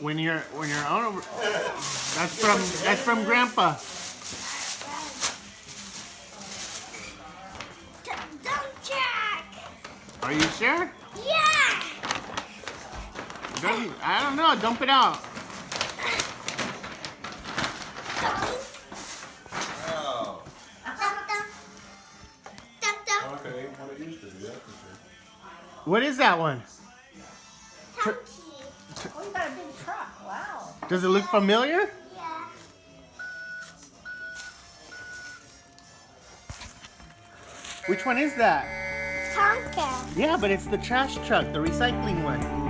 When you're on, that's from Grandpa. Don't check. Are you sure? Yeah. I don't know. Dump it out. Oh. Okay, ain't what it used to be, that's for sure. What is that one? Tonky. Oh, you got a big truck. Wow. Does it look familiar? Yeah. Which one is that? Tonka. Yeah, but it's the trash truck, the recycling one.